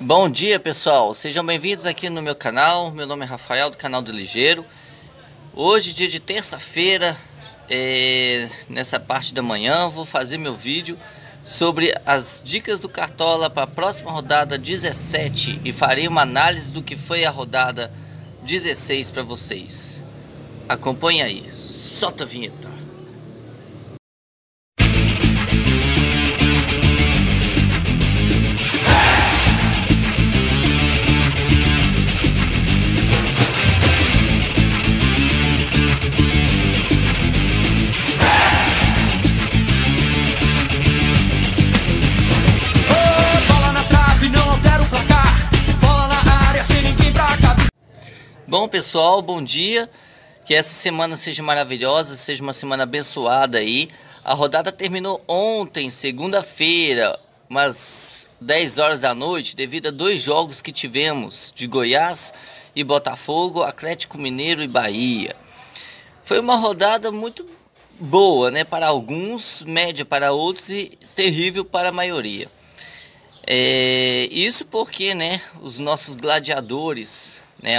Bom dia, pessoal, sejam bem-vindos aqui no meu canal. Meu nome é Rafael, do canal do Ligeiro. Hoje, dia de terça-feira, nessa parte da manhã, vou fazer meu vídeo sobre as dicas do Cartola para a próxima rodada 17 e farei uma análise do que foi a rodada 16 para vocês. Acompanhe aí, solta a vinheta. Bom, pessoal, bom dia, que essa semana seja maravilhosa, seja uma semana abençoada aí. A rodada terminou ontem, segunda-feira, umas 10 horas da noite, devido a dois jogos que tivemos de Goiás e Botafogo, Atlético Mineiro e Bahia. Foi uma rodada muito boa, né, para alguns, média para outros e terrível para a maioria. Isso porque, né, os nossos gladiadores, né,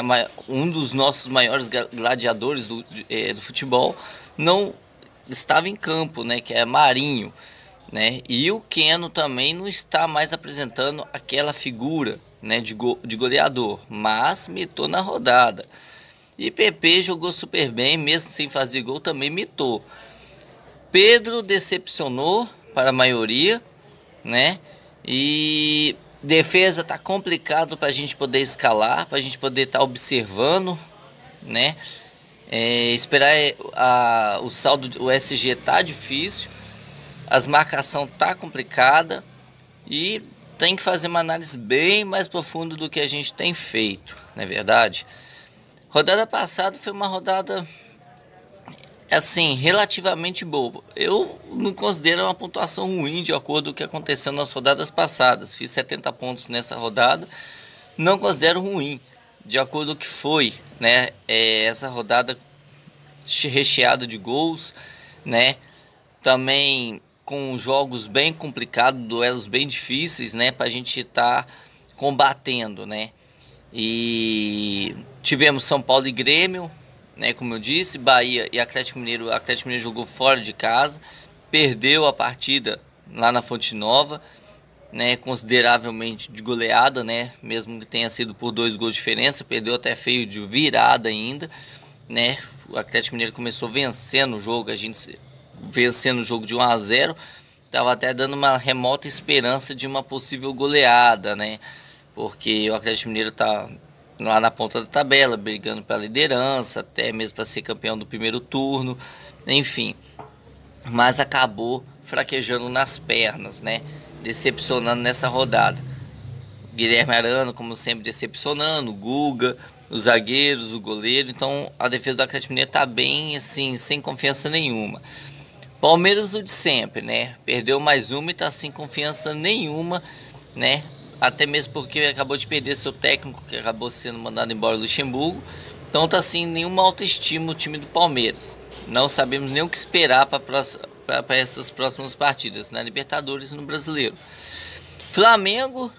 um dos nossos maiores gladiadores do futebol não estava em campo, né, que é Marinho, né, e o Keno também não está mais apresentando aquela figura, né, de goleador, mas mitou na rodada. E PP jogou super bem, mesmo sem fazer gol, também mitou. Pedro decepcionou para a maioria, né, e defesa tá complicado para a gente poder escalar, para a gente poder estar observando, né? Esperar o saldo, o SG tá difícil, as marcação tá complicada e tem que fazer uma análise bem mais profunda do que a gente tem feito, não é verdade? Rodada passada foi uma rodada assim, relativamente boa. Eu não considero uma pontuação ruim de acordo com o que aconteceu nas rodadas passadas. Fiz 70 pontos nessa rodada. Não considero ruim de acordo com o que foi, né? Essa rodada recheada de gols, né? Também com jogos bem complicados, duelos bem difíceis, né? Pra gente estar combatendo, né? E tivemos São Paulo e Grêmio, né, como eu disse, Bahia e Atlético Mineiro. O Atlético Mineiro jogou fora de casa, perdeu a partida lá na Fonte Nova, né, consideravelmente de goleada, né, mesmo que tenha sido por 2 gols de diferença, perdeu até feio de virada ainda, né. O Atlético Mineiro começou vencendo o jogo, a gente vencendo o jogo de 1-0, estava até dando uma remota esperança de uma possível goleada, né, porque o Atlético Mineiro está lá na ponta da tabela, brigando pela liderança, até mesmo para ser campeão do primeiro turno, enfim. Mas acabou fraquejando nas pernas, né? Decepcionando nessa rodada. Guilherme Arana, como sempre, decepcionando, o Guga, os zagueiros, o goleiro. Então a defesa do Atlético Mineiro tá bem, assim, sem confiança nenhuma. Palmeiras, o de sempre, né? Perdeu mais uma e tá sem confiança nenhuma, né? Até mesmo porque acabou de perder seu técnico, que acabou sendo mandado embora do Luxemburgo. Então tá assim, nenhuma autoestima o time do Palmeiras. Não sabemos nem o que esperar para essas próximas partidas, na Libertadores e no Brasileiro. Flamengo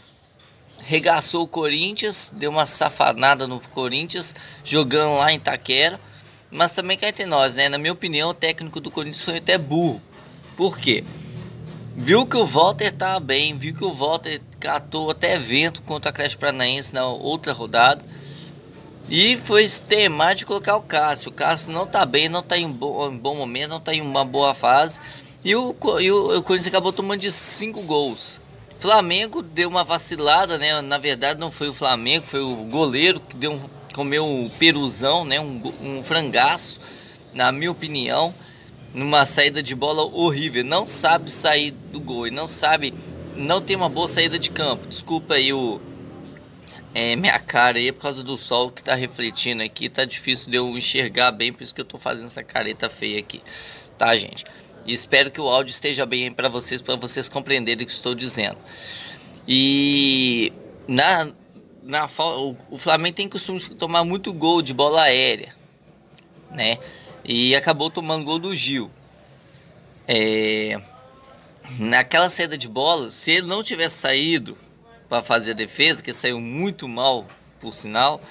regaçou o Corinthians, deu uma safanada no Corinthians, jogando lá em Itaquera. Mas também cá entre nós, né? Na minha opinião, o técnico do Corinthians foi até burro. Por quê? Viu que o Walter tá bem, viu que o Walter catou até vento contra o Atlético Paranaense na outra rodada. E foi teimar de colocar o Cássio. O Cássio não tá bem, não tá em bom momento, não tá em uma boa fase. E o Corinthians acabou tomando de 5 gols. Flamengo deu uma vacilada, né? Na verdade não foi o Flamengo, foi o goleiro que comeu um peruzão, né? Um frangaço, na minha opinião. Numa saída de bola horrível, não sabe sair do gol, não tem uma boa saída de campo. Desculpa aí minha cara aí, por causa do sol que tá refletindo aqui, tá difícil de eu enxergar bem, por isso que eu tô fazendo essa careta feia aqui, tá, gente? E espero que o áudio esteja bem aí para vocês compreenderem o que estou dizendo. E o Flamengo tem costume de tomar muito gol de bola aérea, né? E acabou tomando gol do Gil. Naquela saída de bola, se ele não tivesse saído, para fazer a defesa, que saiu muito mal, por sinal,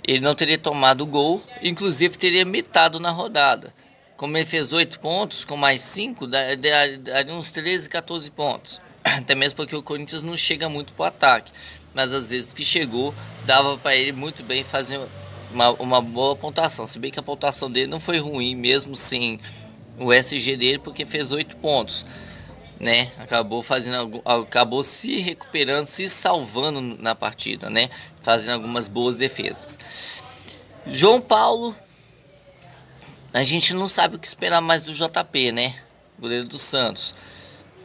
ele não teria tomado o gol, inclusive teria mitado na rodada. Como ele fez 8 pontos, com mais 5, daria uns 13, 14 pontos. Até mesmo porque o Corinthians não chega muito para o ataque. Mas às vezes que chegou, dava para ele muito bem fazer uma boa pontuação. Se bem que a pontuação dele não foi ruim, mesmo sem o SG dele, porque fez 8 pontos. Né? Acabou se recuperando, se salvando na partida, né? Fazendo algumas boas defesas. João Paulo, a gente não sabe o que esperar mais do JP, né? Goleiro do Santos.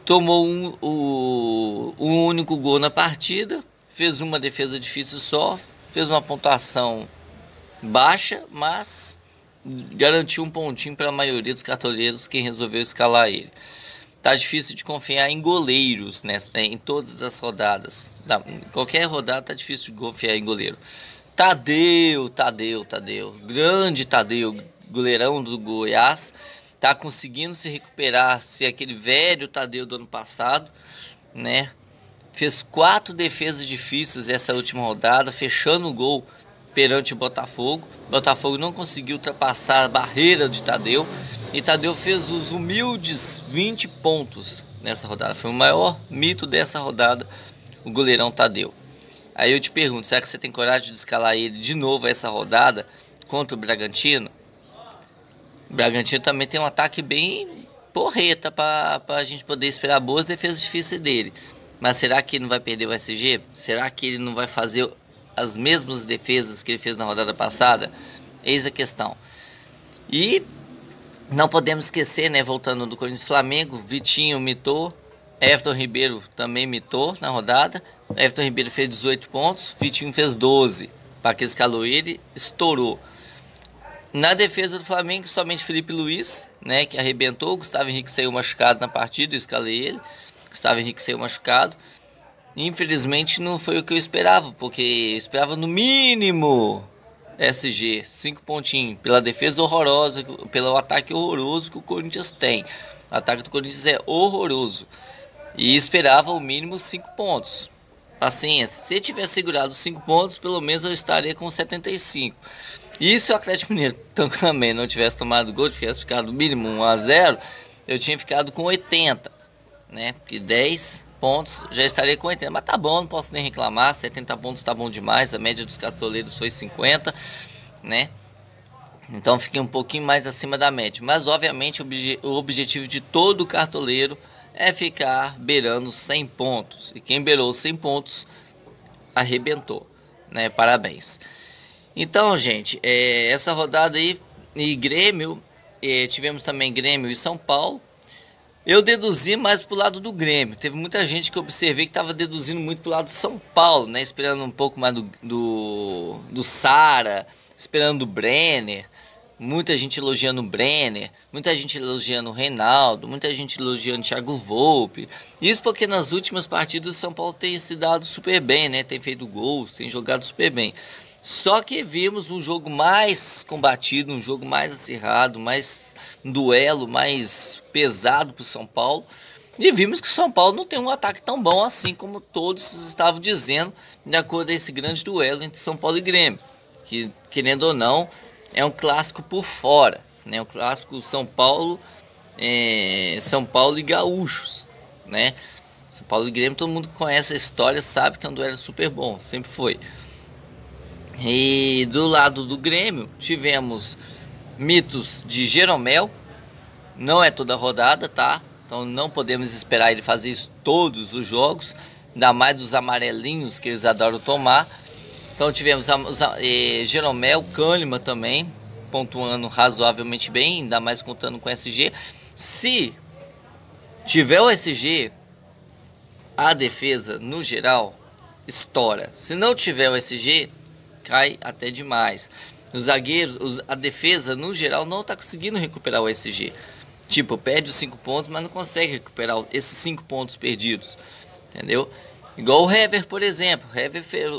Tomou um único gol na partida, fez uma defesa difícil só, fez uma pontuação baixa, mas garantiu um pontinho para a maioria dos cartoleiros que resolveu escalar ele. Tá difícil de confiar em goleiros, né, em todas as rodadas. Qualquer rodada tá difícil de confiar em goleiro. Tadeu. Grande Tadeu, goleirão do Goiás. Tá conseguindo se recuperar, se aquele velho Tadeu do ano passado, né? Fez 4 defesas difíceis essa última rodada, fechando o gol perante o Botafogo. O Botafogo não conseguiu ultrapassar a barreira de Tadeu. E Tadeu fez os humildes 20 pontos nessa rodada. Foi o maior mito dessa rodada, o goleirão Tadeu. Aí eu te pergunto, será que você tem coragem de escalar ele de novo essa rodada contra o Bragantino? O Bragantino também tem um ataque bem porreta para a gente poder esperar boas defesas difíceis dele. Mas será que ele não vai perder o SG? Será que ele não vai fazer as mesmas defesas que ele fez na rodada passada? Eis a questão. E não podemos esquecer, né, voltando do Corinthians e Flamengo, Vitinho mitou, Everton Ribeiro também mitou na rodada. Everton Ribeiro fez 18 pontos, Vitinho fez 12. Para que escalou ele, estourou. Na defesa do Flamengo, somente Felipe Luiz, né, que arrebentou. Gustavo Henrique saiu machucado na partida, eu escalei ele. Gustavo Henrique saiu machucado. Infelizmente não foi o que eu esperava, porque eu esperava no mínimo SG, 5 pontinhos, pela defesa horrorosa, pelo ataque horroroso que o Corinthians tem. O ataque do Corinthians é horroroso. E esperava o mínimo 5 pontos. Paciência, se eu tivesse segurado 5 pontos, pelo menos eu estaria com 75. E se o Atlético Mineiro também não tivesse tomado gol, tivesse ficado mínimo 1-0, eu tinha ficado com 80, né? Porque 10 pontos já estaria com 80, mas tá bom, não posso nem reclamar. 70 pontos tá bom demais, a média dos cartoleiros foi 50, né? Então fiquei um pouquinho mais acima da média, mas obviamente o objetivo de todo cartoleiro é ficar beirando 100 pontos, e quem beirou 100 pontos arrebentou, né? Parabéns. Então, gente, essa rodada aí, e Grêmio, tivemos também Grêmio e São Paulo. Eu deduzi mais pro lado do Grêmio. Teve muita gente que eu observei que estava deduzindo muito pro lado do São Paulo, né? Esperando um pouco mais do Sara, esperando o Brenner. Muita gente elogiando o Brenner, muita gente elogiando o Reinaldo, muita gente elogiando o Thiago Volpe. Isso porque nas últimas partidas o São Paulo tem se dado super bem, né? Tem feito gols, tem jogado super bem. Só que vimos um jogo mais combatido, um jogo mais acirrado, um duelo mais pesado para o São Paulo. E vimos que o São Paulo não tem um ataque tão bom assim como todos estavam dizendo, de acordo com esse grande duelo entre São Paulo e Grêmio. Que, querendo ou não, é um clássico por fora, né? Um clássico São Paulo e Gaúchos, né? São Paulo e Grêmio, todo mundo que conhece a história sabe que é um duelo super bom, sempre foi. E do lado do Grêmio tivemos mitos de Jeromel, não é toda rodada, tá? Então não podemos esperar ele fazer isso todos os jogos, ainda mais dos amarelinhos que eles adoram tomar. Então tivemos Jeromel, Kahneman também, pontuando razoavelmente bem, ainda mais contando com SG. Se tiver o SG, a defesa no geral estoura. Se não tiver o SG, cai até demais. Os zagueiros, a defesa no geral não está conseguindo recuperar o SG. Tipo, perde os 5 pontos, mas não consegue recuperar esses 5 pontos perdidos. Entendeu? Igual o Hever, por exemplo.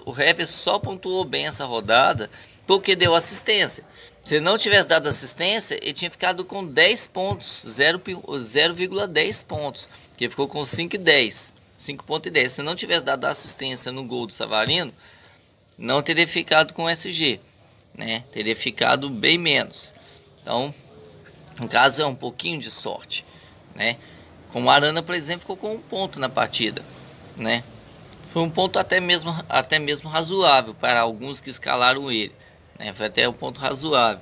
O Hever só pontuou bem essa rodada porque deu assistência. Se ele não tivesse dado assistência, ele tinha ficado com 10 pontos, 0,10 pontos, que ficou com 5 e 10. 5,10. Se não tivesse dado assistência no gol do Savarino, não teria ficado com SG, né? Teria ficado bem menos. Então, no caso, é um pouquinho de sorte, né? Como o Arana, por exemplo, ficou com 1 ponto na partida, né? Foi um ponto até mesmo razoável para alguns que escalaram ele, né? Foi até um ponto razoável,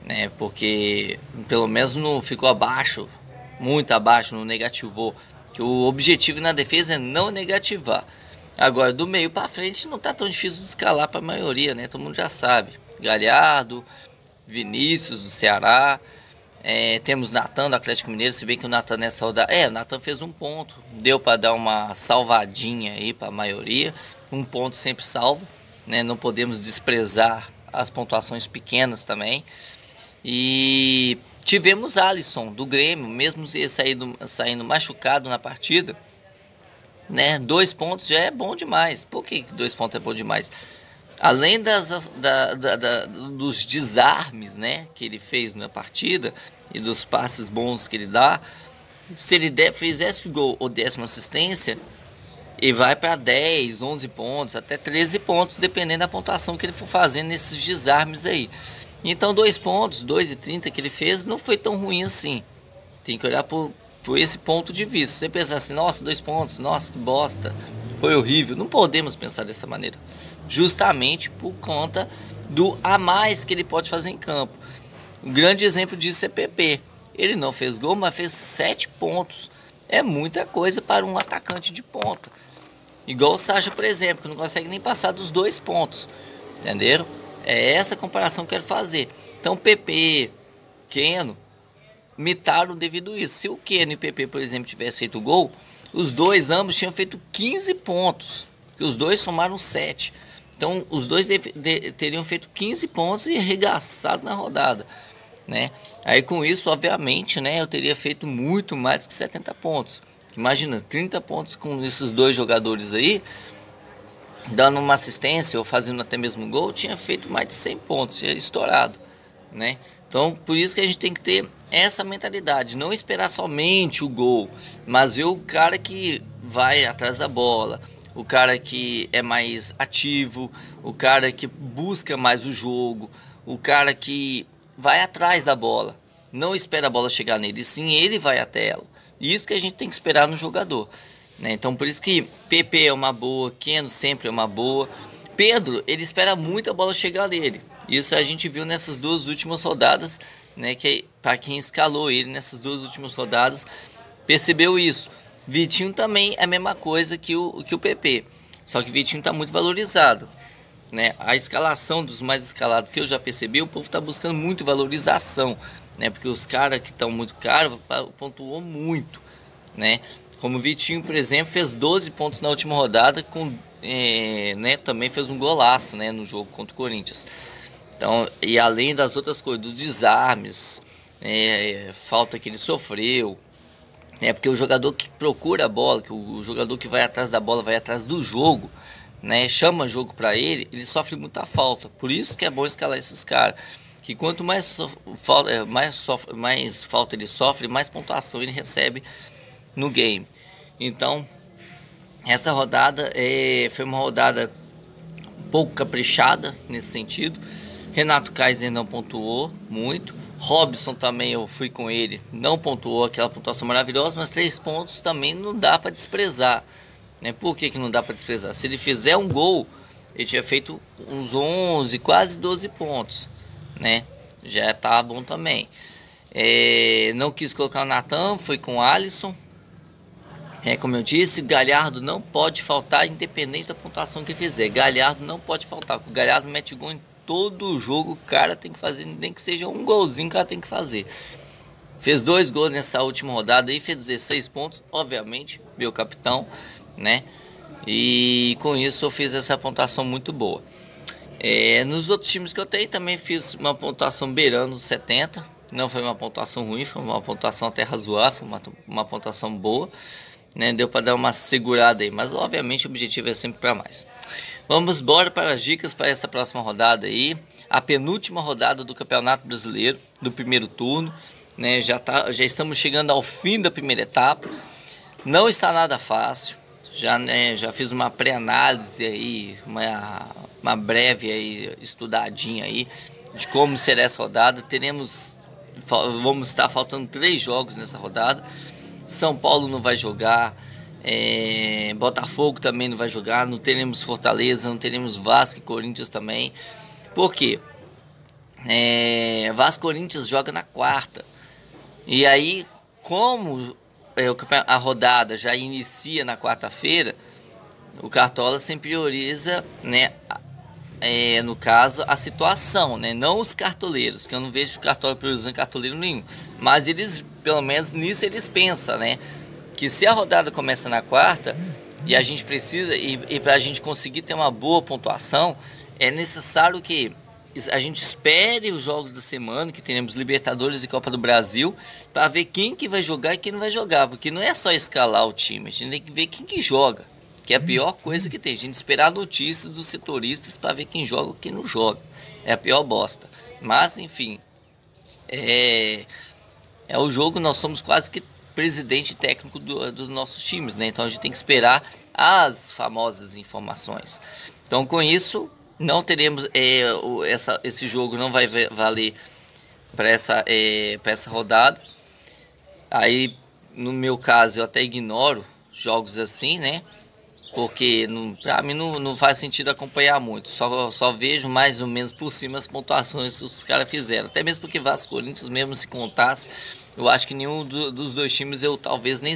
né? Porque pelo menos não ficou abaixo, muito abaixo, não negativou. Que o objetivo na defesa é não negativar. Agora, do meio para frente não tá tão difícil de escalar para a maioria, né? Todo mundo já sabe. Galhardo, Vinícius do Ceará, temos Natan do Atlético Mineiro, se bem que o Natan nessa rodada... o Natan fez 1 ponto, deu para dar uma salvadinha aí para a maioria. 1 ponto sempre salva, né? Não podemos desprezar as pontuações pequenas também. E tivemos Alisson do Grêmio, mesmo saindo machucado na partida, né? 2 pontos já é bom demais. Por que 2 pontos é bom demais? Além dos desarmes, né, que ele fez na partida e dos passes bons que ele dá, se ele fizesse o gol ou desse uma assistência, ele vai para 10, 11 pontos, até 13 pontos, dependendo da pontuação que ele for fazendo nesses desarmes aí. Então 2 pontos, 2,30 que ele fez, não foi tão ruim assim. Tem que olhar por esse ponto de vista. Você pensar assim, nossa, 2 pontos, nossa, que bosta, foi horrível. Não podemos pensar dessa maneira, justamente por conta do a mais que ele pode fazer em campo. Um grande exemplo disso é PP. Ele não fez gol, mas fez 7 pontos. É muita coisa para um atacante de ponta. Igual o Sacha, por exemplo, que não consegue nem passar dos 2 pontos. Entenderam? É essa comparação que eu quero fazer. Então PP, Keno, mitaram devido a isso. Se o Keno e o PP, por exemplo, tivessem feito o gol, os dois ambos tinham feito 15 pontos. Que os dois somaram 7. Então os dois teriam feito 15 pontos e arregaçado na rodada, né? Aí com isso, obviamente, né, eu teria feito muito mais que 70 pontos. Imagina, 30 pontos com esses dois jogadores aí, dando uma assistência ou fazendo até mesmo gol, tinha feito mais de 100 pontos, tinha estourado, né? Então, por isso que a gente tem que ter essa mentalidade, não esperar somente o gol, mas ver o cara que vai atrás da bola, o cara que é mais ativo, o cara que busca mais o jogo, o cara que vai atrás da bola, não espera a bola chegar nele, sim ele vai até ela. Isso que a gente tem que esperar no jogador, né? Então por isso que PP é uma boa, Keno sempre é uma boa. Pedro, ele espera muito a bola chegar nele. Isso a gente viu nessas 2 últimas rodadas, né? Que para quem escalou ele nessas 2 últimas rodadas, percebeu isso. Vitinho também é a mesma coisa que o PP, só que Vitinho está muito valorizado, né? A escalação dos mais escalados que eu já percebi, o povo está buscando muito valorização, né? Porque os caras que estão muito caros pontuou muito, né? Como o Vitinho, por exemplo, fez 12 pontos na última rodada, né? Também fez um golaço, né? No jogo contra o Corinthians. Então, e além das outras coisas, dos desarmes, falta que ele sofreu, porque o jogador que procura a bola, que o jogador que vai atrás da bola, vai atrás do jogo, né, chama jogo para ele, ele sofre muita falta. Por isso que é bom escalar esses caras, que quanto mais falta ele sofre, mais pontuação ele recebe no game. Então, essa rodada foi uma rodada um pouco caprichada nesse sentido. Renato Kaiser não pontuou muito. Robson também, eu fui com ele, não pontuou aquela pontuação maravilhosa, mas 3 pontos também não dá para desprezar, né? Por que não dá para desprezar? Se ele fizer um gol, ele tinha feito uns 11, quase 12 pontos, né? Já tá bom também. Não quis colocar o Natan, foi com o Alisson. Como eu disse, Galhardo não pode faltar, independente da pontuação que fizer. Galhardo não pode faltar, porque o Galhardo mete gol em todo jogo, o cara tem que fazer, nem que seja um golzinho, o cara tem que fazer. Fez 2 gols nessa última rodada aí, fez 16 pontos, obviamente, meu capitão, né? E com isso eu fiz essa pontuação muito boa. Nos outros times que eu tenho, também fiz uma pontuação beirando os 70. Não foi uma pontuação ruim, foi uma pontuação até razoável, uma pontuação boa, né? Deu para dar uma segurada aí, mas obviamente o objetivo é sempre para mais. Vamos embora para as dicas para essa próxima rodada aí, a penúltima rodada do Campeonato Brasileiro, do primeiro turno, né? Já estamos chegando ao fim da primeira etapa. Não está nada fácil. Já, né, já fiz uma pré-análise aí, uma breve aí, estudadinha aí de como será essa rodada. Vamos estar faltando 3 jogos nessa rodada. São Paulo não vai jogar, Botafogo também não vai jogar, não teremos Fortaleza, não teremos Vasco e Corinthians também. Por quê? Vasco e Corinthians joga na quarta. E aí, como a rodada já inicia na quarta-feira, o Cartola sempre prioriza, né, no caso, a situação, né, não os cartoleiros, que eu não vejo o Cartola priorizando cartoleiro nenhum, mas eles, pelo menos nisso eles pensam, né, que se a rodada começa na quarta e a gente precisa, e para a gente conseguir ter uma boa pontuação, é necessário que a gente espere os jogos da semana, que teremos Libertadores e Copa do Brasil, para ver quem que vai jogar e quem não vai jogar, porque não é só escalar o time, a gente tem que ver quem que joga, que é a pior coisa que tem, a gente esperar notícias dos setoristas para ver quem joga e quem não joga, é a pior bosta. Mas enfim, é o jogo, nós somos quase que presidente técnico dos nossos times, né? Então a gente tem que esperar as famosas informações. Então com isso não teremos esse jogo não vai valer para essa rodada. Aí no meu caso eu até ignoro jogos assim, né? Porque para mim não faz sentido acompanhar muito. Só vejo mais ou menos por cima as pontuações que os caras fizeram. Até mesmo porque Vasco e Corinthians, mesmo se contasse, eu acho que nenhum dos dois times eu talvez nem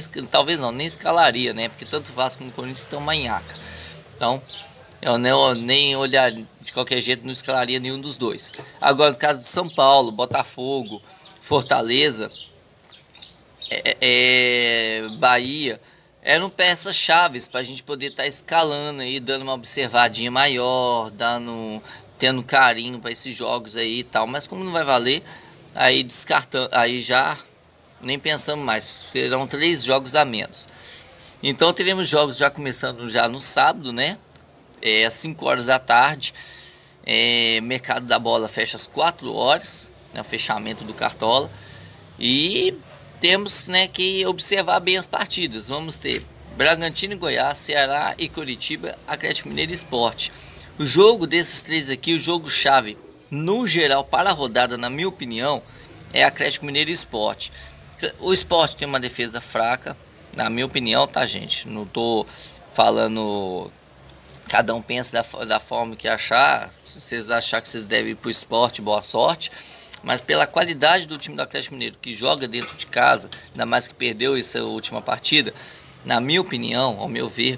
escalaria, né? Porque tanto Vasco como Corinthians estão manhaca. Então eu nem olhar de qualquer jeito, não escalaria nenhum dos dois. Agora, no caso de São Paulo, Botafogo, Fortaleza, Bahia, eram peças chaves para a gente poder estar escalando aí, dando uma observadinha maior, tendo carinho para esses jogos aí e tal. Mas como não vai valer, aí descartando, aí já nem pensamos mais. Serão 3 jogos a menos. Então teremos jogos já começando já no sábado, né? Às 5 horas da tarde. Mercado da bola fecha às 4 horas, né, o fechamento do Cartola. E temos, né, que observar bem as partidas. Vamos ter Bragantino e Goiás, Ceará e Curitiba, Atlético Mineiro e Sport. O jogo desses 3 aqui, o jogo chave no geral para a rodada, na minha opinião, é Atlético Mineiro e Sport. O Sport tem uma defesa fraca, na minha opinião, tá, gente? Não tô falando, cada um pensa da forma que achar. Se vocês acharem que vocês devem ir pro Sport, boa sorte. Mas pela qualidade do time do Atlético Mineiro, que joga dentro de casa, ainda mais que perdeu essa última partida, na minha opinião, ao meu ver,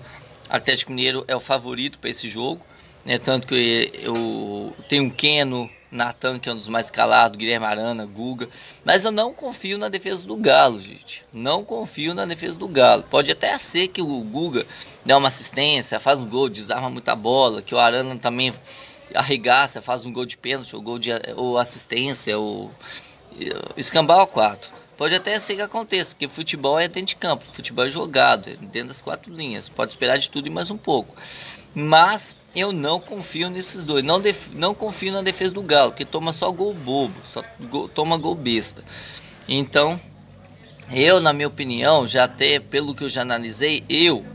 o Atlético Mineiro é o favorito para esse jogo, né? Tanto que eu tenho um Keno, Natan, que é um dos mais escalados, Guilherme Arana, Guga, mas eu não confio na defesa do Galo, gente. Não confio na defesa do Galo. Pode até ser que o Guga dê uma assistência, faz um gol, desarma muita bola, que o Arana também arregaça, faz um gol de pênalti, ou assistência, ou escambar ao 4. Pode até ser que aconteça, porque futebol é dentro de campo, futebol é jogado, é dentro das 4 linhas. Pode esperar de tudo e mais um pouco. Mas eu não confio nesses dois. Não confio na defesa do Galo, que toma só gol bobo, toma gol besta. Então, eu, na minha opinião, já até pelo que eu já analisei, eu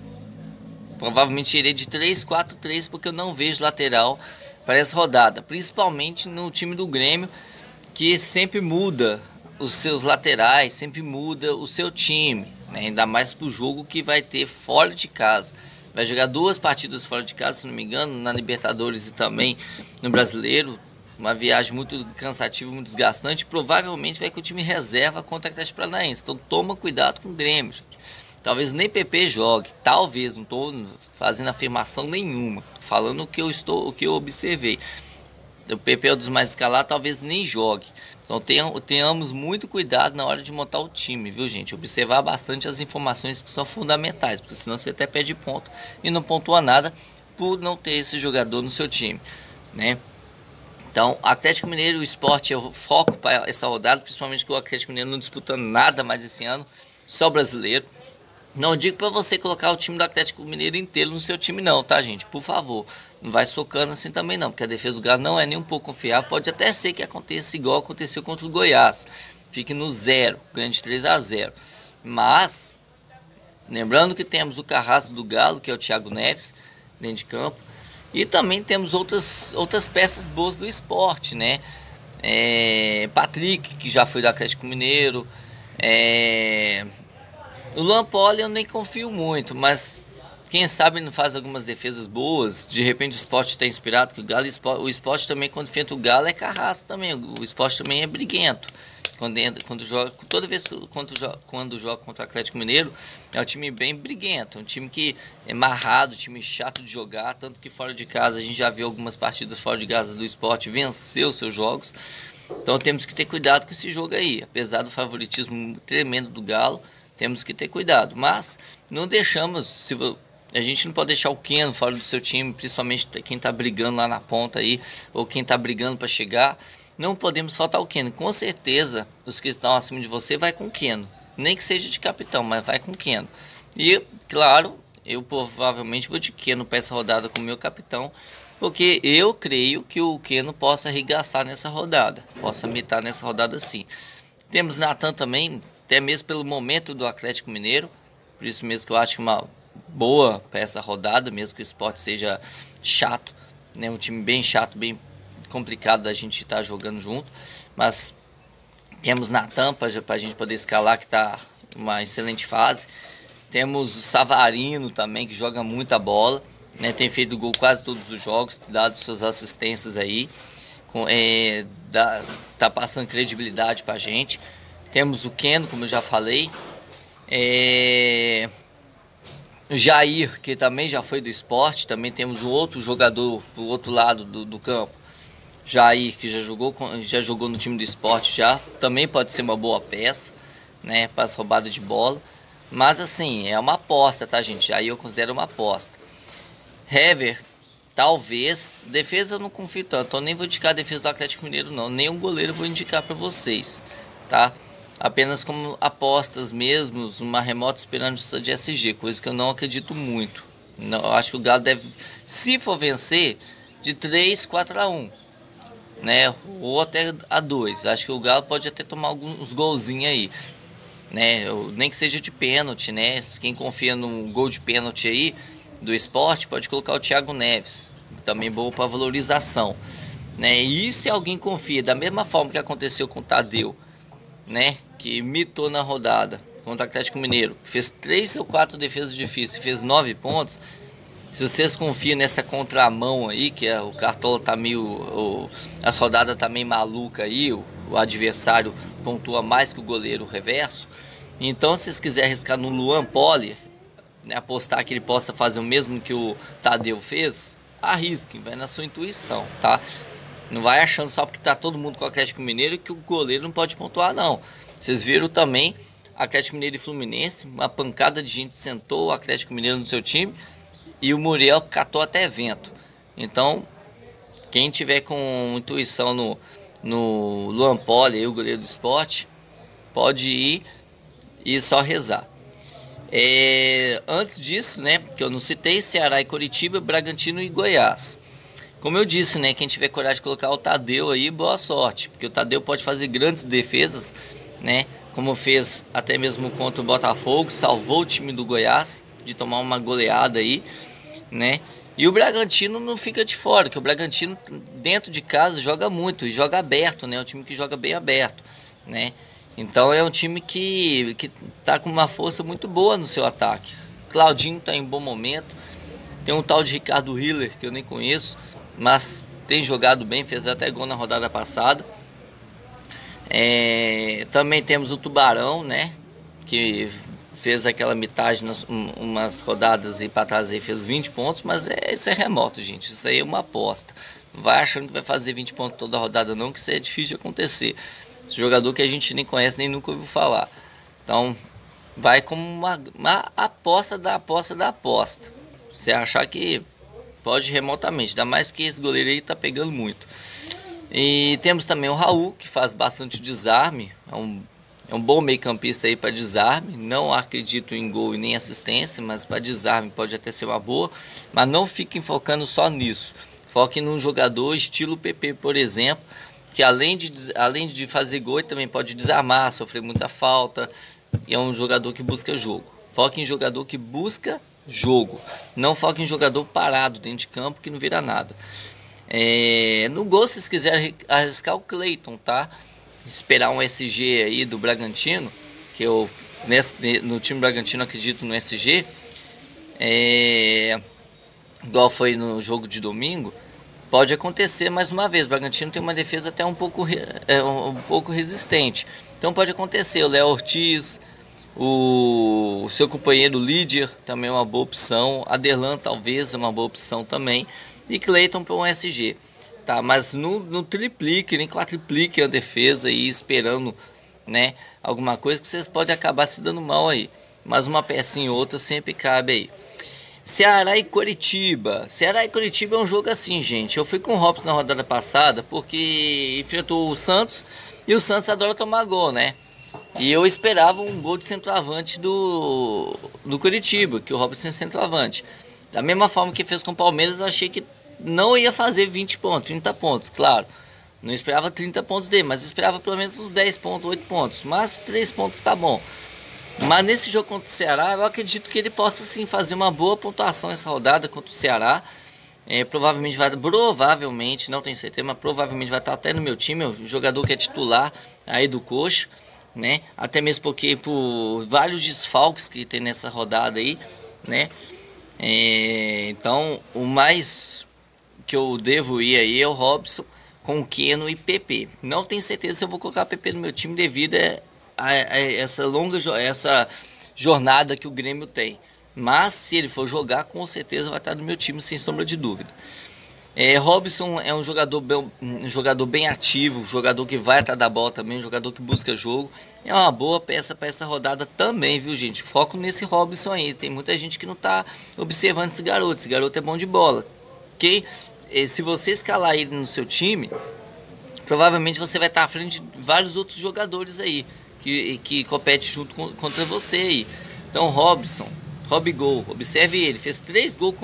provavelmente irei de 3-4-3, porque eu não vejo lateral para essa rodada, principalmente no time do Grêmio, que sempre muda os seus laterais, sempre muda o seu time, né? Ainda mais para o jogo que vai ter fora de casa. Vai jogar 2 partidas fora de casa, se não me engano, na Libertadores e também no Brasileiro. Uma viagem muito cansativa, muito desgastante. Provavelmente vai com o time reserva contra o Atlético Paranaense. Então toma cuidado com o Grêmio, gente. Talvez nem PP jogue, talvez, não estou fazendo afirmação nenhuma, tô falando o que eu observei. O PP é um dos mais escalados, talvez nem jogue. Então tenhamos muito cuidado na hora de montar o time, viu, gente? Observar bastante as informações que são fundamentais, porque senão você até perde ponto e não pontua nada por não ter esse jogador no seu time, né? Então, Atlético Mineiro e o Sport é o foco para essa rodada, principalmente que o Atlético Mineiro não disputando nada mais esse ano, só brasileiro. Não digo para você colocar o time do Atlético Mineiro inteiro no seu time não, tá, gente? Por favor, não vai socando assim também não, porque a defesa do Galo não é nem um pouco confiável. Pode até ser que aconteça igual aconteceu contra o Goiás, fique no 0, ganha de 3-0. Mas Lembrando que temos o carrasco do Galo, que é o Thiago Neves, dentro de campo. E também temos outras peças boas do esporte, né? Patrick, que já foi do Atlético Mineiro. O Luan Poli eu nem confio muito, mas quem sabe não faz algumas defesas boas. De repente o Sport está inspirado, que o Sport também, quando enfrenta o Galo, é carrasco também. O Sport também é briguento. Quando joga, toda vez quando joga contra o Atlético Mineiro, é um time bem briguento, um time que é marrado, um time chato de jogar, tanto que fora de casa a gente já viu algumas partidas fora de casa do Sport vencer os seus jogos. Então temos que ter cuidado com esse jogo aí, apesar do favoritismo tremendo do Galo, temos que ter cuidado, mas não deixamos, a gente não pode deixar o Keno fora do seu time, principalmente quem está brigando lá na ponta aí, ou quem está brigando para chegar. Não podemos faltar o Keno. Com certeza, os que estão acima de você vai com o Keno. Nem que seja de capitão, mas vai com o Keno. E, claro, eu provavelmente vou de Keno para essa rodada com o meu capitão, porque eu creio que o Keno possa arregaçar nessa rodada. Possa mitar nessa rodada sim. Temos Natan também, até mesmo pelo momento do Atlético Mineiro. Por isso mesmo que eu acho uma boa para essa rodada, mesmo que o Sport seja chato, né? Um time bem chato, bem complicado da gente estar jogando junto, mas temos Natan para a gente poder escalar, que está uma excelente fase. Temos o Savarino também, que joga muita bola, né? Tem feito gol quase todos os jogos, dado suas assistências aí, tá passando credibilidade para a gente. Temos o Keno, como eu já falei, o Jair, que também já foi do Sport. Também temos um outro jogador do outro lado do campo, Jair, que já jogou no time do Sport, também pode ser uma boa peça, né, para as roubadas de bola. Mas assim, é uma aposta, tá, gente? Jair eu considero uma aposta. Hever, talvez. Defesa eu não confio tanto, eu nem vou indicar a defesa do Atlético Mineiro não, nem um goleiro eu vou indicar para vocês, tá? Apenas como apostas mesmo, uma remota esperança de SG, coisa que eu não acredito muito. Não, eu acho que o Galo deve, se for vencer, de 3-4-1. Né, ou até a 2. Acho que o Galo pode até tomar alguns golzinhos aí, né? Nem que seja de pênalti, né? Quem confia no gol de pênalti aí do Sport pode colocar o Thiago Neves, também bom para valorização, né? E se alguém confia da mesma forma que aconteceu com o Tadeu, né? Que mitou na rodada contra o Atlético Mineiro, que fez 3 ou 4 defesas difíceis e fez 9 pontos. Se vocês confiam nessa contramão aí, que o Cartola tá meio... as rodadas tá meio maluca aí, o adversário pontua mais que o goleiro reverso. Então, se vocês quiserem arriscar no Luan Poli, né, apostar que ele possa fazer o mesmo que o Tadeu fez, arrisque, vai na sua intuição, tá? Não vai achando só porque tá todo mundo com o Atlético Mineiro que o goleiro não pode pontuar, não. Vocês viram também Atlético Mineiro e Fluminense, uma pancada de gente sentou o Atlético Mineiro no seu time, e o Muriel catou até vento. Então, quem tiver com intuição no Luan Poli, o goleiro do Sport, pode ir e só rezar. Antes disso, né, que eu não citei, Ceará e Coritiba, Bragantino e Goiás. Como eu disse, né, quem tiver coragem de colocar o Tadeu aí, boa sorte. Porque o Tadeu pode fazer grandes defesas, né, como fez até mesmo contra o Botafogo, salvou o time do Goiás de tomar uma goleada aí, né? E o Bragantino não fica de fora, que o Bragantino dentro de casa joga muito e joga aberto, né? É um time que joga bem aberto, né? Então é um time que tá com uma força muito boa no seu ataque. Claudinho tá em bom momento. Tem um tal de Ricardo Hiller, que eu nem conheço, mas tem jogado bem, fez até gol na rodada passada. Também temos o Tubarão, né? Que fez aquela mitagem umas rodadas e para trás aí fez 20 pontos, mas isso é remoto, gente. Isso aí é uma aposta. Não vai achando que vai fazer 20 pontos toda a rodada não, que isso é difícil de acontecer. Esse jogador que a gente nem conhece, nem nunca ouviu falar. Então, vai como uma aposta da aposta da aposta. Você achar que pode remotamente, ainda mais que esse goleiro aí tá pegando muito. E temos também o Raul, que faz bastante desarme, é um bom meio campista aí para desarme. Não acredito em gol e nem assistência, mas para desarme pode até ser uma boa. Mas não fiquem focando só nisso. Foquem num jogador estilo PP, por exemplo, que além de fazer gol, também pode desarmar, sofrer muita falta. E é um jogador que busca jogo. Foque em jogador que busca jogo. Não foque em jogador parado dentro de campo que não vira nada. No gol, se vocês quiserem arriscar o Cleiton, tá? Esperar um SG aí do Bragantino, que eu no time Bragantino acredito no SG. Igual foi no jogo de domingo. Pode acontecer mais uma vez. O Bragantino tem uma defesa até um pouco resistente. Então pode acontecer. O Léo Ortiz, o seu companheiro Líder também é uma boa opção. Aderlan talvez é uma boa opção também. E Cleiton para um SG. Tá, mas não triplique nem quadriplique a defesa aí esperando, né, alguma coisa que vocês podem acabar se dando mal aí. Mas uma pecinha ou outra sempre cabe aí. Ceará e Coritiba. Ceará e Coritiba é um jogo assim, gente. Eu fui com o Robson na rodada passada porque enfrentou o Santos e o Santos adora tomar gol, né? E eu esperava um gol de centroavante do Coritiba, que o Robson é centroavante. Da mesma forma que fez com o Palmeiras, eu achei que não ia fazer 20 pontos, 30 pontos, claro. Não esperava 30 pontos dele, mas esperava pelo menos uns 10 pontos, 8 pontos. Mas 3 pontos tá bom. Mas nesse jogo contra o Ceará, eu acredito que ele possa sim fazer uma boa pontuação essa rodada contra o Ceará. Provavelmente, não tenho certeza, mas provavelmente vai estar até no meu time, o jogador que é titular aí do Coxa, né? Até mesmo porque por vários desfalques que tem nessa rodada aí, né? Então, o mais que eu devo ir aí é o Robson com Keno e PP. Não tenho certeza se eu vou colocar PP no meu time devido a essa essa jornada que o Grêmio tem. Mas se ele for jogar, com certeza vai estar no meu time, sem sombra de dúvida. Robson é um jogador bem ativo, um jogador que vai atrás da bola também, um jogador que busca jogo. É uma boa peça para essa rodada também, viu, gente? Foco nesse Robson aí. Tem muita gente que não está observando esse garoto. Esse garoto é bom de bola. Se você escalar ele no seu time, provavelmente você vai estar à frente de vários outros jogadores aí que competem junto contra você aí. Então, Robigol, observe ele, fez 3 gols,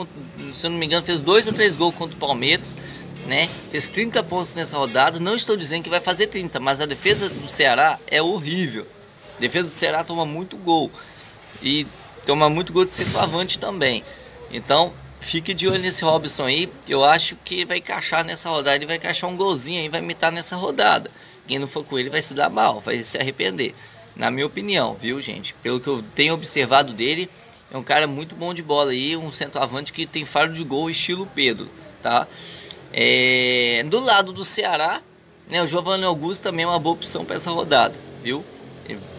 se eu não me engano, fez 2 ou 3 gols contra o Palmeiras, né? Fez 30 pontos nessa rodada. Não estou dizendo que vai fazer 30, mas a defesa do Ceará é horrível. A defesa do Ceará toma muito gol e toma muito gol de centroavante também. Então, fique de olho nesse Robson aí. Eu acho que vai encaixar nessa rodada. Ele vai encaixar um golzinho aí, vai imitar nessa rodada. Quem não for com ele vai se dar mal, vai se arrepender. Na minha opinião, viu, gente? Pelo que eu tenho observado dele, é um cara muito bom de bola aí. Um centroavante que tem faro de gol estilo Pedro, tá? Do lado do Ceará, né, o Giovanni Augusto também é uma boa opção para essa rodada, viu?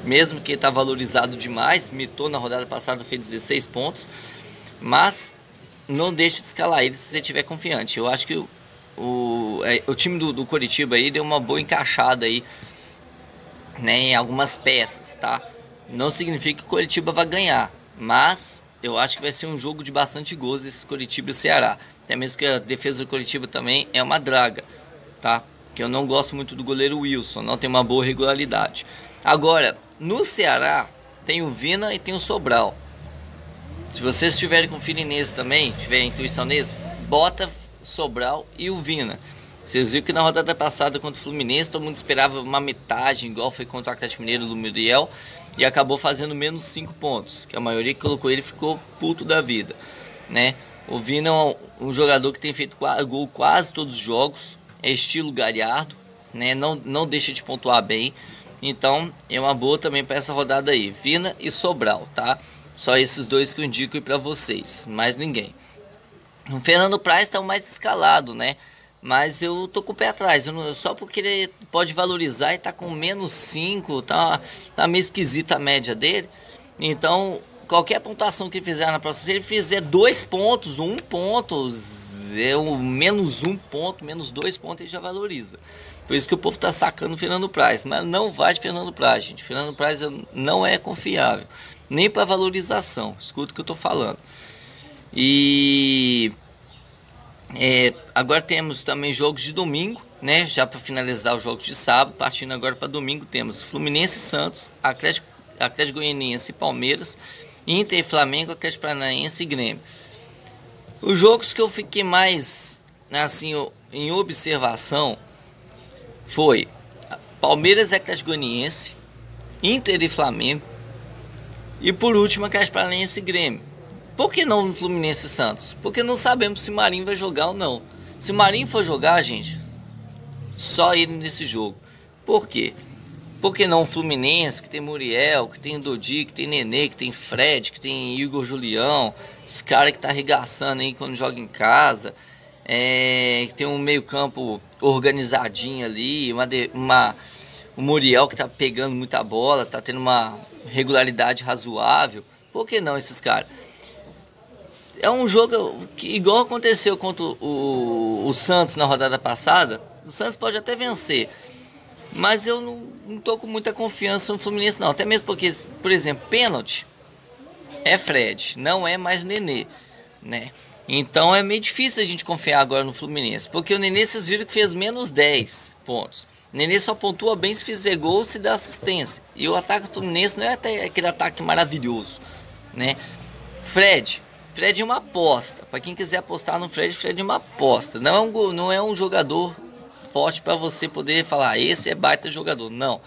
Mesmo que ele tá valorizado demais, mitou na rodada passada, fez 16 pontos. Mas não deixe de escalar ele se você estiver confiante. Eu acho que o time do Coritiba aí deu uma boa encaixada aí, né, em algumas peças, tá? Não significa que o Coritiba vai ganhar, mas eu acho que vai ser um jogo de bastante gols esse Coritiba e Ceará. Até mesmo que a defesa do Coritiba também é uma draga, tá? Que eu não gosto muito do goleiro Wilson, não tem uma boa regularidade. Agora, no Ceará tem o Vina e tem o Sobral. Se vocês estiverem com feeling nesse também, tiver intuição nesse, bota Sobral e o Vina. Vocês viram que na rodada passada contra o Fluminense todo mundo esperava uma metade, igual foi contra o Atlético Mineiro do Muriel, e acabou fazendo menos 5 pontos, que a maioria que colocou ele ficou puto da vida, né? O Vina é um jogador que tem feito gol quase todos os jogos, é estilo Galhardo, né? Não deixa de pontuar bem, então é uma boa também para essa rodada aí, Vina e Sobral, tá? Só esses dois que eu indico aí para vocês, mais ninguém. O Fernando Praz está o mais escalado, né? Mas eu tô com o pé atrás, só porque ele pode valorizar e tá com menos 5, tá meio esquisita a média dele. Então, qualquer pontuação que ele fizer na próxima, se ele fizer 2 pontos, 1 ponto, menos 1 ponto, menos 2 pontos, ele já valoriza. Por isso que o povo tá sacando o Fernando Praz, mas não vai de Fernando Praz, gente. Fernando Praz não é confiável, nem para valorização. Escuta o que eu tô falando. E agora temos também jogos de domingo, né? Já para finalizar os jogos de sábado, partindo agora para domingo, temos Fluminense e Santos, Atlético Goianiense e Palmeiras, Inter e Flamengo, Atlético Paranaense e Grêmio. Os jogos que eu fiquei mais assim em observação foi Palmeiras e Atlético Goianiense, Inter e Flamengo, E por último, Atlético Paranaense e Grêmio. Por que não Fluminense e Santos? Porque não sabemos se Marinho vai jogar ou não. Se Marinho for jogar, gente, só ele nesse jogo. Por quê? Porque não o Fluminense, que tem Muriel, que tem Dodi, que tem Nenê, que tem Fred, que tem Igor Julião, os caras que tá arregaçando aí quando joga em casa, que tem um meio campo organizadinho ali, o Muriel que tá pegando muita bola, tá tendo uma regularidade razoável. Por que não esses caras? É um jogo que, igual aconteceu contra o Santos na rodada passada, o Santos pode até vencer, mas eu não tô com muita confiança no Fluminense não. Até mesmo porque, por exemplo, pênalti é Fred, não é mais Nenê, né? Então é meio difícil a gente confiar agora no Fluminense, porque o Nenê, vocês viram que fez menos 10 pontos. O Nenê só pontua bem se fizer gol, se der assistência. E o ataque do Fluminense não é até aquele ataque maravilhoso, né? Fred é uma aposta. Para quem quiser apostar no Fred é uma aposta. Não é um jogador forte para você poder falar, esse é baita jogador. Não.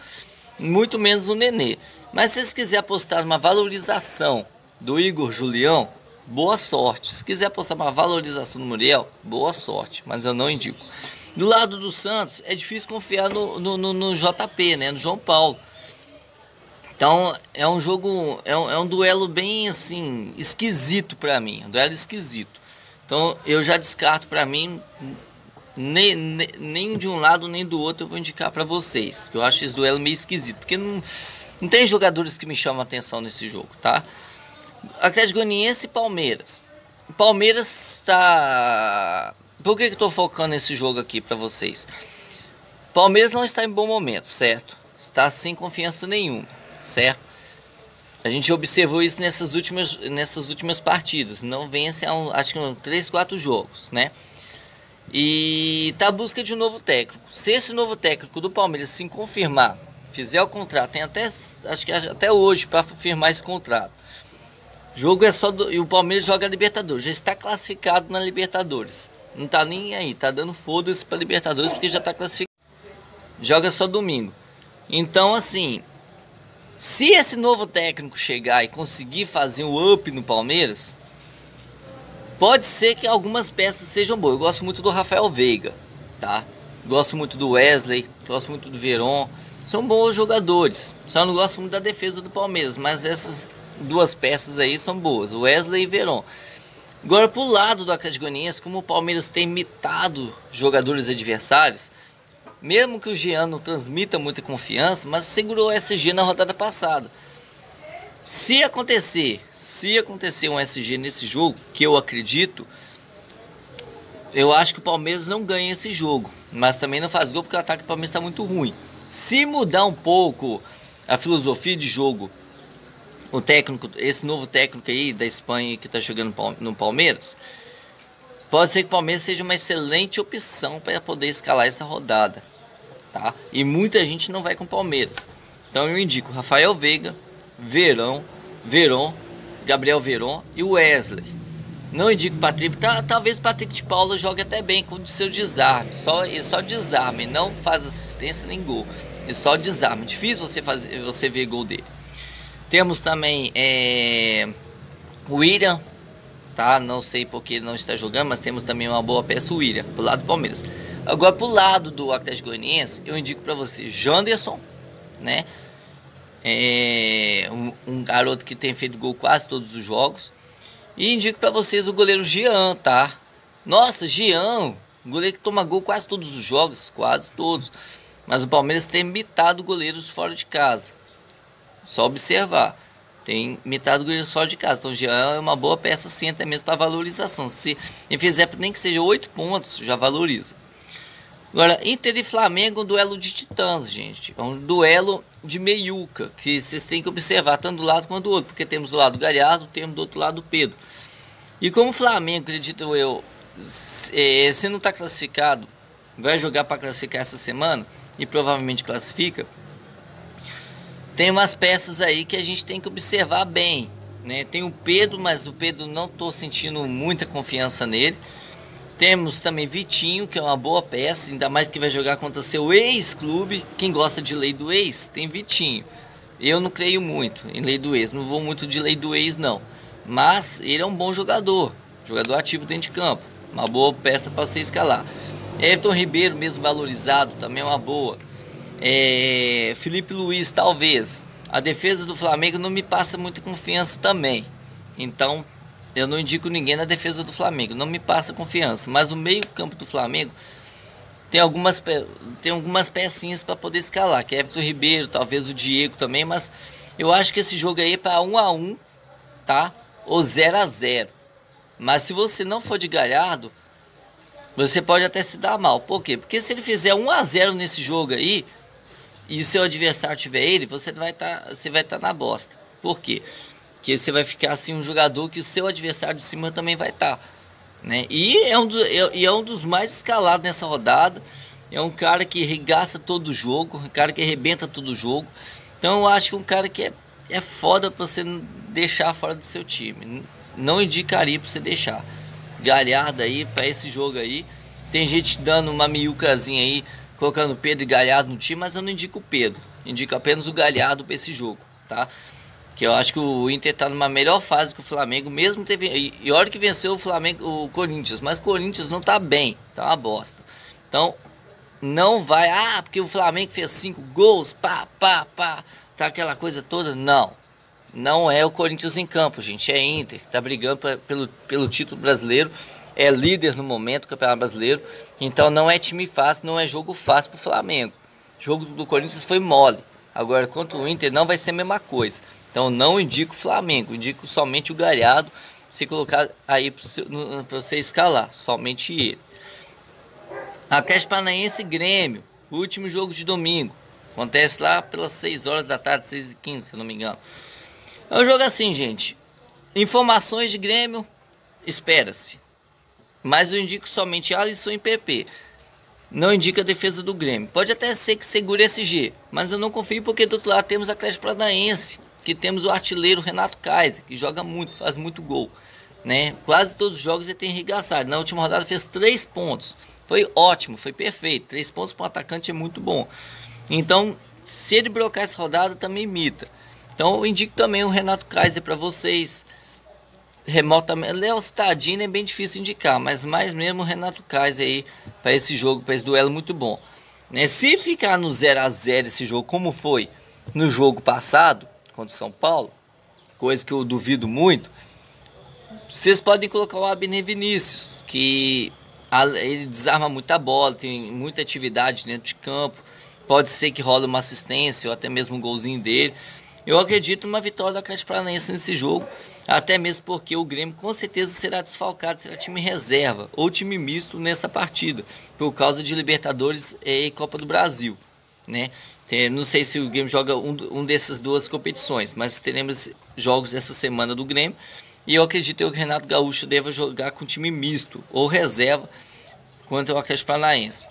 Muito menos o Nenê. Mas se vocês quiserem apostar numa valorização do Igor Julião, boa sorte. Se quiser apostar numa valorização do Muriel, boa sorte. Mas eu não indico. Do lado do Santos, é difícil confiar no JP, né? No João Paulo. Então é um jogo, é um duelo bem assim, esquisito para mim. Um duelo esquisito. Então eu já descarto, para mim, nem de um lado nem do outro eu vou indicar para vocês. Que eu acho esse duelo meio esquisito. Porque não tem jogadores que me chamam a atenção nesse jogo, tá? Atlético Goianiense e Palmeiras. O Palmeiras está... Por que eu estou focando nesse jogo aqui para vocês? Palmeiras não está em bom momento, certo? Está sem confiança nenhuma, certo? A gente observou isso nessas últimas partidas. Não vence acho que 3, 4 jogos, né? E está à busca de um novo técnico. Se esse novo técnico do Palmeiras se confirmar, fizer o contrato, tem até, acho que até hoje para firmar esse contrato. O jogo é só e o Palmeiras joga a Libertadores, já está classificado na Libertadores. Não tá nem aí, tá dando foda-se pra Libertadores porque já tá classificado. Joga só domingo. Então, assim, se esse novo técnico chegar e conseguir fazer um up no Palmeiras, pode ser que algumas peças sejam boas. Eu gosto muito do Rafael Veiga, tá? Gosto muito do Wesley, gosto muito do Veron. São bons jogadores. Só não gosto muito da defesa do Palmeiras, mas essas duas peças aí são boas, Wesley e Veron. Agora, pro lado do Atlético Goianiense, como o Palmeiras tem imitado jogadores adversários, mesmo que o Jean não transmita muita confiança, mas segurou o SG na rodada passada. Se acontecer um SG nesse jogo, que eu acredito, eu acho que o Palmeiras não ganha esse jogo, mas também não faz gol porque o ataque do Palmeiras está muito ruim. Se mudar um pouco a filosofia de jogo, o técnico, esse novo técnico aí da Espanha que está jogando no Palmeiras, pode ser que o Palmeiras seja uma excelente opção para poder escalar essa rodada, tá? E muita gente não vai com o Palmeiras. Então eu indico Rafael Veiga, Veron, Gabriel Veron e Wesley. Não indico Patrick, talvez Patrick de Paula jogue até bem com o seu desarme. Ele só desarme, não faz assistência nem gol. Ele só desarme. Difícil você ver gol dele. Temos também o William, tá? Não sei porque ele não está jogando, mas temos também uma boa peça, o William, pro lado do Palmeiras. Agora, pro lado do Atlético Goianiense, eu indico para você Janderson, né? Um garoto que tem feito gol quase todos os jogos. E indico para vocês o goleiro Jean, tá? Nossa, Jean, goleiro que toma gol quase todos os jogos, quase todos. Mas o Palmeiras tem imitado goleiros fora de casa. Só observar, tem metade do goleiro fora de casa. Então já é uma boa peça sim, até mesmo para valorização. Se ele fizer nem que seja 8 pontos, já valoriza. Agora, Inter e Flamengo, um duelo de titãs, gente. É um duelo de meiuca, que vocês têm que observar tanto do lado quanto do outro. Porque temos do lado do Galhardo, temos do outro lado do Pedro. E como o Flamengo, acredito eu, se não está classificado, vai jogar para classificar essa semana, e provavelmente classifica, tem umas peças aí que a gente tem que observar bem, né? Tem o Pedro, mas o Pedro não estou sentindo muita confiança nele. Temos também Vitinho, que é uma boa peça, ainda mais que vai jogar contra seu ex-clube. Quem gosta de lei do ex, tem Vitinho. Eu não creio muito em lei do ex, não vou muito de lei do ex não. Mas ele é um bom jogador, jogador ativo dentro de campo, uma boa peça para você escalar. Everton Ribeiro, mesmo valorizado, também é uma boa. Felipe Luiz, talvez. A defesa do Flamengo não me passa muita confiança também. Então, eu não indico ninguém na defesa do Flamengo, não me passa confiança. Mas no meio campo do Flamengo tem algumas pecinhas para poder escalar, que é Everton Ribeiro, talvez o Diego também, mas eu acho que esse jogo aí é para 1 a 1, tá? Ou 0 a 0. Mas se você não for de Galhardo, você pode até se dar mal. Por quê? Porque se ele fizer 1 a 0 nesse jogo aí e seu adversário tiver ele, você vai estar na bosta. Por quê? Porque você vai ficar assim um jogador que o seu adversário de cima também vai estar, né? E é um dos mais escalados nessa rodada. É um cara que regaça todo o jogo, um cara que arrebenta todo o jogo. Então eu acho que um cara que é foda pra você deixar fora do seu time. Não indicaria pra você deixar Galhardo aí para esse jogo aí. Tem gente dando uma miucazinha aí, colocando Pedro e Galhardo no time, mas eu não indico o Pedro, indico apenas o Galhardo para esse jogo, tá? Que eu acho que o Inter tá numa melhor fase que o Flamengo, mesmo teve, e hora que venceu o Flamengo, o Corinthians, mas o Corinthians não tá bem, tá uma bosta. Então, não vai, porque o Flamengo fez 5 gols, tá aquela coisa toda, não é o Corinthians em campo, gente, é Inter, que tá brigando pelo título brasileiro, é líder no momento do Campeonato Brasileiro, então não é time fácil, não é jogo fácil pro Flamengo. O jogo do Corinthians foi mole, agora contra o Inter não vai ser a mesma coisa. Então não indico o Flamengo, indico somente o Galhardo, se colocar aí para você escalar, somente ele. Atlético Paranaense e Grêmio, último jogo de domingo, acontece lá pelas 6 horas da tarde, 6h15, se eu não me engano. É um jogo assim, gente, informações de Grêmio, espera-se, mas eu indico somente Alisson e PP. Não indica a defesa do Grêmio. Pode até ser que segure SG, mas eu não confio porque do outro lado temos a Atlético Paranaense, que temos o artilheiro Renato Kaiser, que joga muito, faz muito gol, né? Quase todos os jogos ele tem enrigaçado. Na última rodada fez 3 pontos. Foi ótimo, foi perfeito. 3 pontos para um atacante é muito bom. Então, se ele bloquear essa rodada, também imita. Então, eu indico também o Renato Kaiser para vocês. Remotamente, Léo Cittadini é bem difícil indicar, mas mais mesmo o Renato Kaiser aí para esse jogo, para esse duelo muito bom, né? Se ficar no 0 a 0 esse jogo, como foi no jogo passado contra o São Paulo, coisa que eu duvido muito, vocês podem colocar o Abner Vinícius, que ele desarma muita bola, tem muita atividade dentro de campo, pode ser que role uma assistência ou até mesmo um golzinho dele. Eu acredito numa vitória do Atlético Paranaense nesse jogo, até mesmo porque o Grêmio com certeza será desfalcado, será time reserva ou time misto nessa partida, por causa de Libertadores e Copa do Brasil, né? Não sei se o Grêmio joga um dessas duas competições, mas teremos jogos essa semana do Grêmio, e eu acredito que o Renato Gaúcho deva jogar com time misto ou reserva contra o Atlético Paranaense.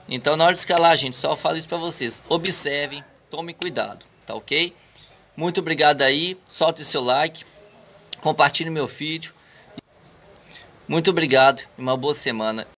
Então, na hora de escalar, gente, só falo isso para vocês, observem, tomem cuidado, tá ok? Muito obrigado aí, solte seu like, compartilhe meu vídeo. Muito obrigado e uma boa semana.